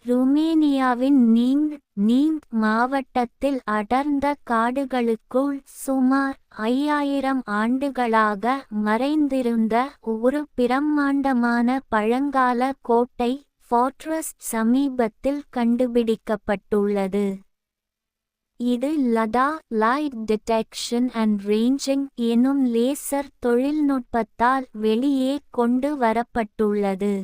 ருமேனியாவின் நீம்ப் மாவட்டத்தில் அடர்ந்த காடுகளுக்குள் சுமார் 5000 ஆண்டுகளாக மறைந்திருந்த ஒரு பிரம்மாண்டமான பழங்கால கோட்டை ஃபார்ட்ரஸ் சமீபத்தில் கண்டுபிடிக்கப்பட்டுள்ளது. இது லடா லைட் டிடெக்ஷன் அண்ட் ரேஞ்சிங் எனும் லேசர் தொழில்நுட்பத்தால் வெளியே கொண்டு வரப்பட்டுள்ளது.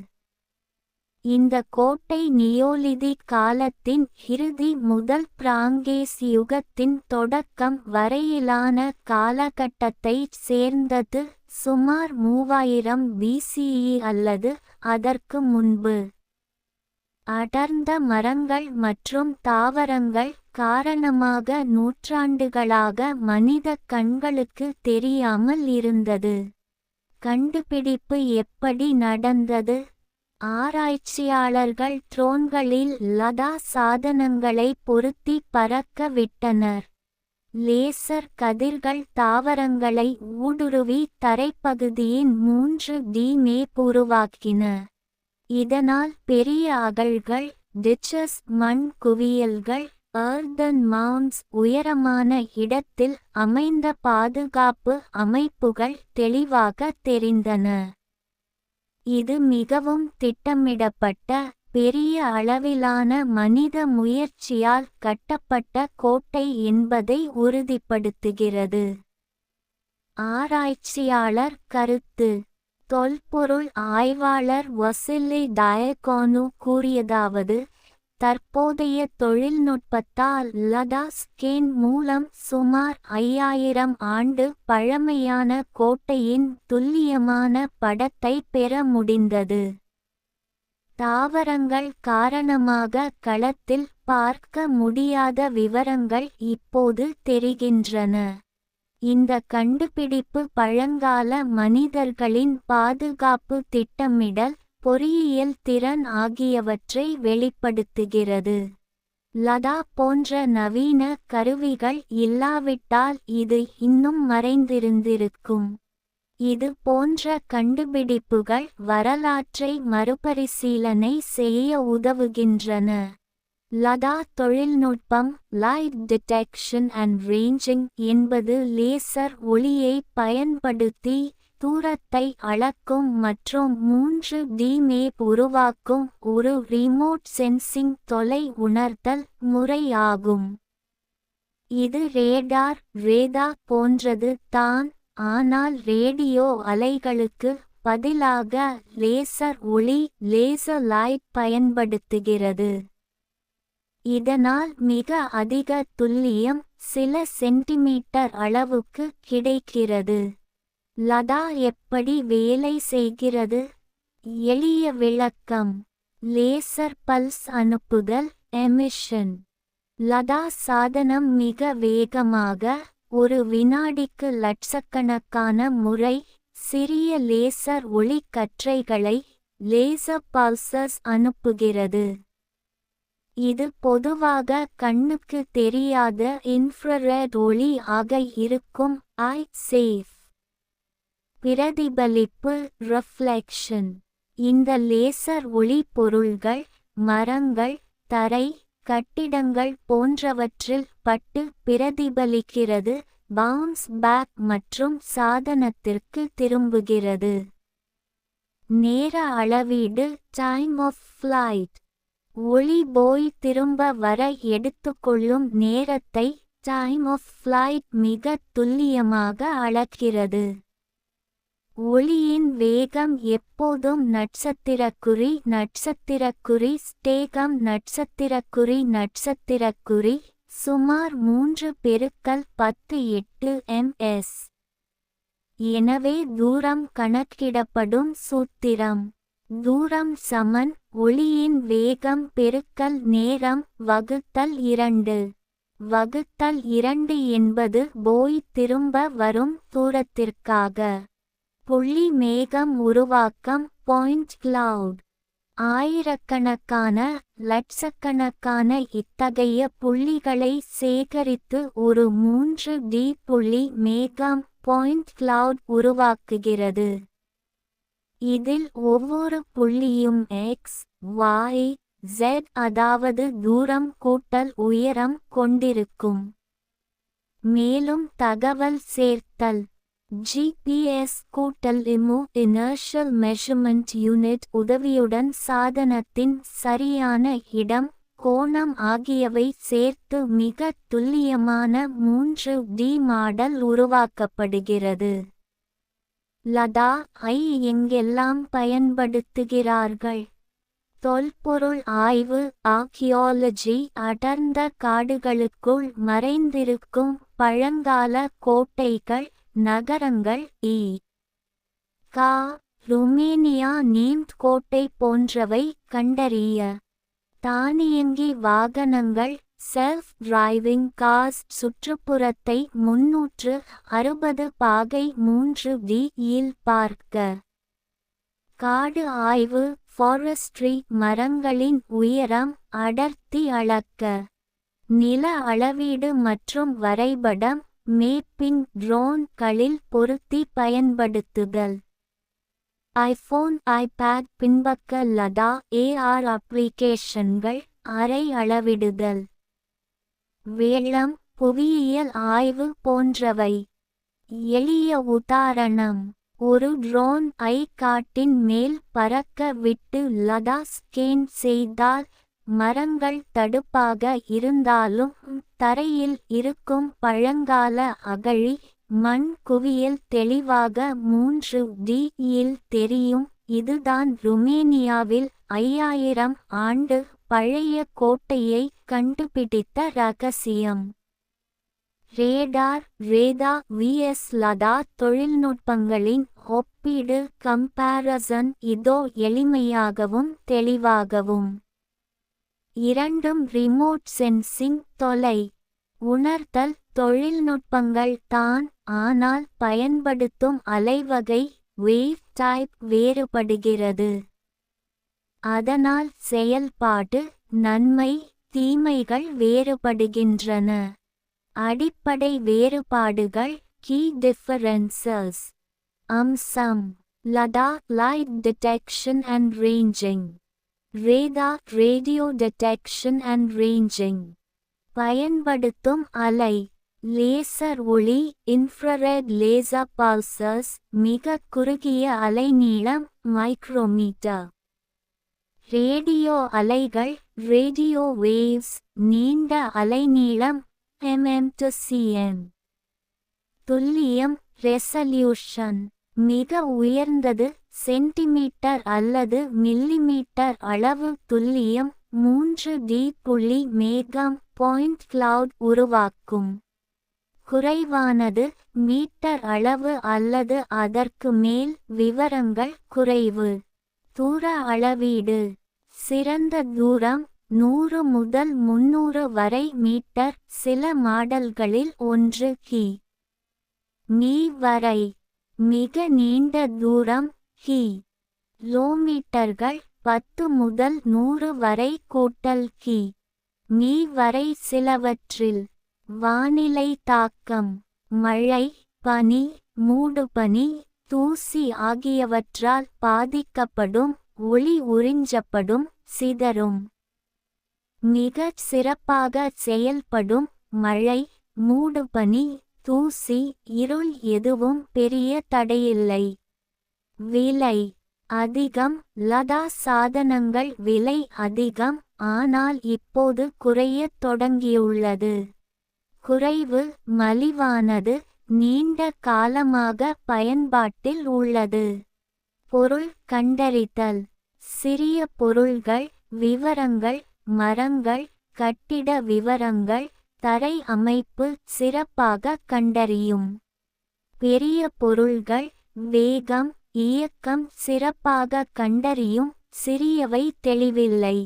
இந்த கோட்டை நியோலிதிக் காலத்தின் இறுதி முதல் பிராங்கேஸ் யுகத்தின் தொடக்கம் வரையிலான காலகட்டத்தைச் சேர்ந்தது. சுமார் 3000 BCE அல்லது அதற்கு முன்பு. அடர்ந்த மரங்கள் மற்றும் தாவரங்கள் காரணமாக நூற்றாண்டுகளாக மனித கண்களுக்கு தெரியாமல் இருந்தது. கண்டுபிடிப்பு எப்படி நடந்தது? ஆராய்ச்சியாளர்கள் ட்ரோன்களில் லடா சாதனங்களை பொருத்தி பறக்க விட்டனர். லேசர் கதிர்கள் தாவரங்களை ஊடுருவி தரைப்பகுதியின் 3D மேப் உருவாக்கின. இதனால் பெரிய அகழ்கள், டிச்சஸ் மண் குவியல்கள், எர்தன் மவுண்ட்ஸ், உயரமான இடத்தில் அமைந்த பாதுகாப்பு அமைப்புகள் தெளிவாக தெரிந்தன. இது மிகவும் திட்டமிடப்பட்ட, பெரிய அளவிலான மனித முயற்சியால் கட்டப்பட்ட கோட்டை என்பதை உறுதிப்படுத்துகிறது. ஆராய்ச்சியாளர் கருத்து. தொல்பொருள் ஆய்வாளர் வசிலி டயகோனு கூறியதாவது: தற்போதைய தொழில்நுட்பத்தால் லடா ஸ்கேன் மூலம் சுமார் 5000 ஆண்டு பழமையான கோட்டையின் துல்லியமான படத்தை பெற முடிந்தது. தாவரங்கள் காரணமாக களத்தில் பார்க்க முடியாத விவரங்கள் இப்போது தெரிகின்றன. இந்த கண்டுபிடிப்பு பழங்கால மனிதர்களின் பாதுகாப்பு, திட்டமிடல், பொறியியல் திறன் ஆகியவற்றை வெளிப்படுத்துகிறது. லடா போன்ற நவீன கருவிகள் இல்லாவிட்டால் இது இன்னும் மறைந்திருந்திருக்கும். இது போன்ற கண்டுபிடிப்புகள் வரலாற்றை மறுபரிசீலனை செய்ய உதவுகின்றன. லடா தொழில்நுட்பம் லைட் டிடெக்ஷன் அண்ட் ரேஞ்சிங் என்பது லேசர் ஒளியை பயன்படுத்தி தூரத்தை அளக்கும் மற்றும் 3D மேப் உருவாக்கும் ஒரு ரிமோட் சென்சிங் தொலை உணர்தல் முறை ஆகும். இது ரேடார் போன்றது தான், ஆனால் ரேடியோ அலைகளுக்கு பதிலாக லேசர் ஒளி லேசர் லைட் பயன்படுத்துகிறது. இதனால் மிக அதிக துல்லியம், சில சென்டிமீட்டர் அளவுக்கு கிடைக்கிறது. லடா எப்படி வேலை செய்கிறது? எளிய விளக்கம். லேசர் பல்ஸ் அனுப்புதல் எமிஷன். லடா சாதனம் மிக வேகமாக, ஒரு வினாடிக்கு லட்சக்கணக்கான முறை, சிறிய லேசர் ஒளிக்கற்றைகளை லேசர் பல்சஸ் அனுப்புகிறது. இது பொதுவாக கண்ணுக்கு தெரியாத இன்ஃப்ராரெட் ஒளி ஆக இருக்கும். ஐ சேஃப் பிரதிபலிப்பு ரிஃப்ளெக்ஷன். இந்த லேசர் ஒளி பொருள்கள், மரங்கள், தரை, கட்டிடங்கள் போன்றவற்றில் பட்டு பிரதிபலிக்கிறது, பவுன்ஸ் பேக் மற்றும் சாதனத்திற்கு திரும்புகிறது. நேர அளவீடு டைம் ஆஃப் ஃப்ளைட். ஒளி போய் திரும்ப வர எடுத்துக்கொள்ளும் நேரத்தை டைம் ஆஃப் ஃப்ளைட் மிக துல்லியமாக அளக்கிறது. ஒளியின் வேகம் எப்போதும் நட்சத்திரக்குறி ஸ்டேகம் நட்சத்திரக்குறி சுமார் 3 × 10⁸ ms. எனவே தூரம் கணக்கிடப்படும் சூத்திரம். தூரம் சமன் ஒளியின் வேகம் பெருக்கல் நேரம் வகுத்தல் 2. வகுத்தல் 2 என்பது போய் திரும்ப வரும் தூரத்திற்காக. புள்ளி மேகம் உருவாக்கம் பாயிண்ட் கிளவுட். ஆயிரக்கணக்கான லட்சக்கணக்கான இத்தகைய புள்ளிகளை சேகரித்து ஒரு 3D புள்ளி மேகம் பாயிண்ட் கிளவுட் உருவாக்குகிறது. இதில் ஒவ்வொரு புள்ளியும் x, y, Z அதாவது தூரம் கூட்டல் உயரம் கொண்டிருக்கும். மேலும் தகவல் சேர்த்தல் GPS கூட்டல் IMU Inertial Measurement Unit உதவியுடன் சாதனத்தின் சரியான இடம், கோணம் ஆகியவை சேர்த்து மிக துல்லியமான 3D மாடல் உருவாக்கப்படுகிறது. லதா ஐ எங்கெல்லாம் பயன்படுத்துகிறார்கள்? தொல்பொருள் ஆய்வு ஆர்க்கியாலஜி அடர்ந்த காடுகளுக்குள் மறைந்திருக்கும் பழங்கால கோட்டைகள், நகரங்கள் கா. ருமேனியா நீம்ட் கோட்டை போன்றவை கண்டறிய. தானியங்கி வாகனங்கள் செல்ஃப் டிரைவிங் கார்ஸ் சுற்றுப்புறத்தை 360 பாகை 3D இல் பார்க்க. காடு ஆய்வு ஃபாரஸ்ட்ரி மரங்களின் உயரம், அடர்த்தி அளக்க. நில அளவீடு மற்றும் வரைபடம் மேப்பிங் ட்ரோன்களில் பொருத்தி பயன்படுத்துதல். ஐபோன் ஐபேட் பின்பக்க லதா AR அப்ளிகேஷன்கள் அரை அளவிடுதல். வேளம் புவியியல் ஆய்வு போன்றவை. எளிய உதாரணம், ஒரு ட்ரோன் காட்டின் மேல் பறக்க விட்டு லதா ஸ்கேன் செய்தால் மரங்கள் தடுப்பாக இருந்தாலும் தரையில் இருக்கும் பழங்கால அகழி மண் குவியல் தெளிவாக 3D இல் தெரியும். இதுதான் ருமேனியாவில் 5000 ஆண்டு பழைய கோட்டையை கண்டுபிடித்த ரகசியம். ரேடார் ரேதா vs லதா தொழில்நுட்பங்களின் ஒப்பீடு கம்பேரிசன் இதோ எளிமையாகவும் தெளிவாகவும். இரண்டும் ரிமோட் சென்சிங் தொலை உணர்தல் தொழில்நுட்பங்கள் தான், ஆனால் பயன்படுத்தும் அலைவகை வேவ் டைப் வேறுபடுகிறது. அதனால் செயல்பாடு, நன்மை தீமைகள் வேறுபடுகின்றன. அடிப்படை வேறுபாடுகள் கீ டிஃபரன்சஸ். அம்சம் லதா லைட் டிடெக்ஷன் அண்ட் ரேஞ்சிங், ரேதா ரேடியோ டிடெக்ஷன் அண்ட் ரேஞ்சிங். பயன்படுத்தும் அலை லேசர் ஒளி இன்ஃப்ராரெட் லேசர் பல்சஸ் மிக குறுகிய அலைநீளம் மைக்ரோமீட்டர். ரேடியோ அலைகள் ரேடியோ வேவ்ஸ் நீண்ட அலைநீளம் mm to cm. துல்லியம் ரெசல்யூஷன் மிக உயர்ந்தது சென்டிமீட்டர் அல்லது மில்லிமீட்டர் அளவு துல்லியம் 3D புள்ளி மேகம் பாயிண்ட் கிளவுட் உருவாக்கும். குறைவானது மீட்டர் அளவு அல்லது அதற்கு மேல் விவரங்கள் குறைவு. தூர அளவீடு சிறந்த தூரம் 100 முதல் 300 வரை மீட்டர், சில மாடல்களில் 1 கி.மீ வரை. மிக நீண்ட தூரம் கிலோமீட்டர்கள் 10 முதல் 100 வரை கூட்டல் கி.மீ வரை. சிலவற்றில் வானிலை தாக்கம் மழை, பனி, மூடுபனி, தூசி ஆகியவற்றால் பாதிக்கப்படும், ஒளி உறிஞ்சப்படும், சிதறும். மிகச் சிறப்பாக செயல்படும் மழை, மூடுபனி, தூசி, இருள் எதுவும் பெரிய தடையில்லை. விலை அதிகம் லதா சாதனங்கள் விலை அதிகம், ஆனால் இப்போது குறையத் தொடங்கியுள்ளது. குறைவு மலிவானது, நீண்ட காலமாக பயன்பாட்டில் உள்ளது. பொருள் கண்டறிதல் சிறிய பொருள்கள், விவரங்கள், மரங்கள், கட்டிட விவரங்கள், தரை அமைப்பு சிறப்பாக கண்டறியும். பெரிய பொருள்கள், வேகம், இயக்கம் சிறப்பாக கண்டறியும், சிறியவை தெளிவில்லை.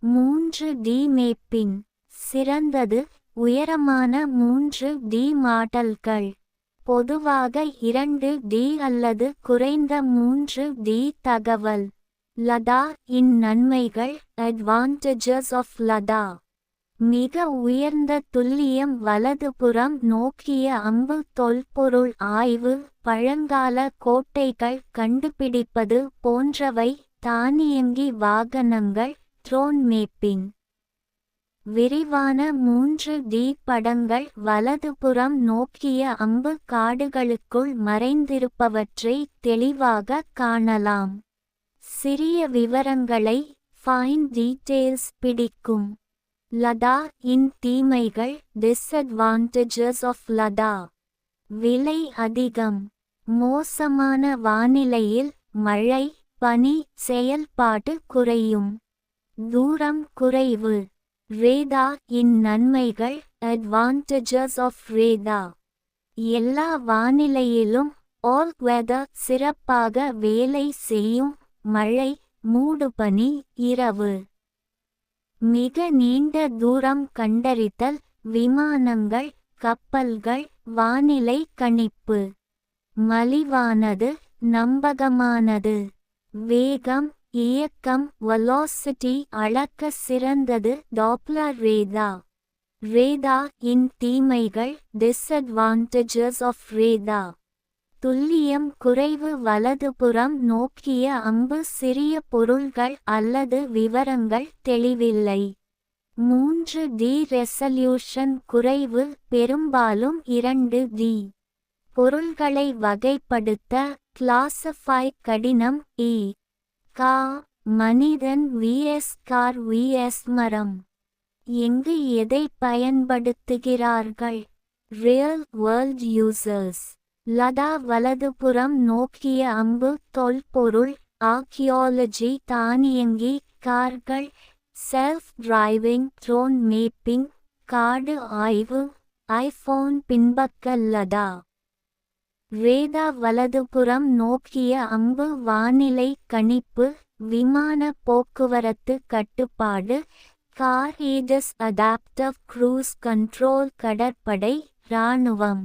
3D மேப்பிங் சிறந்தது, உயரமான 3D மாடல்கள். பொதுவாக 2D அல்லது குறைந்த 3D தகவல். லதா இன் நன்மைகள் அட்வான்டேஜஸ் ஆஃப் லதா. மிக உயர்ந்த துல்லியம், வலதுபுறம் நோக்கிய அம்பு, தொல்பொருள் ஆய்வு, பழங்கால கோட்டைகள் கண்டுபிடிப்பது போன்றவை. தானியங்கி வாகனங்கள் த்ரோன் மேப்பிங். விரிவான 3D படங்கள் வலதுபுறம் நோக்கிய அம்பு காடுகளுக்குள் மறைந்திருப்பவற்றை தெளிவாக காணலாம். சிறிய விவரங்களை ஃபைன் டீட்டெயில்ஸ் பிடிக்கும். லதா இன் தீமைகள் டிஸ்அட்வான்டேஜஸ் ஆஃப் லதா. விலை அதிகம். மோசமான வானிலையில் மழை பனி செயல்பாடு குறையும். தூரம் குறைவு. ரேதா இன் நன்மைகள் அட்வான்டேஜஸ் ஆஃப் ரேதா. எல்லா வானிலையிலும் ஆல் வெதர் சிறப்பாக வேலை செய்யும். மழை மூடுபனி இரவு. மிக நீண்ட தூரம் கண்டறிதல் விமானங்கள் கப்பல்கள் வானிலை கணிப்பு. மலிவானது நம்பகமானது. வேகம் இயக்கம் வெலாசிட்டி அளக்க சிறந்தது டாப்ளர் ரேதா. ரேதா இன் தீமைகள் டிஸ்அட்வான்டேஜஸ் ஆஃப் ரேதா. துல்லியம் குறைவு. வலதுபுறம் நோக்கிய அம்பு சிறிய பொருள்கள் அல்லது விவரங்கள் தெளிவில்லை. 3D ரெசல்யூஷன் குறைவு பெரும்பாலும் 2D. பொருள்களை வகைப்படுத்த கிளாசிஃபை கடினம். கா மனிதன் vs கார் vs மரம். எங்கு எதை பயன்படுத்துகிறார்கள்? Real world users. லதா வலதுபுறம் நோக்கிய அம்பு தொல்பொருள் ஆர்கியாலஜி தானியங்கி கார்கள் செல்ஃப் டிரைவிங் ட்ரோன் மேப்பிங் காடு ஆய்வு ஐபோன் பின்பக்க லதா. ரேதா வலதுபுறம் நோக்கிய அம்பு வானிலை கணிப்பு விமான போக்குவரத்து கட்டுப்பாடு கார் ஏஜஸ் அடாப்டிவ் க்ரூஸ் கண்ட்ரோல் கடற்படை இராணுவம்.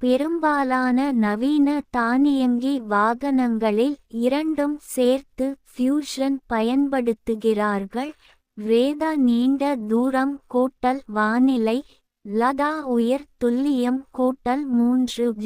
பெரும்பாலான நவீன தானியங்கி வாகனங்களில் இரண்டும் சேர்த்து ஃபியூஷன் பயன்படுத்துகிறார்கள். ரேதா நீண்ட தூரம் கூட்டல் வானிலை லதா உயர் துல்லியம் கூட்டல் 3D.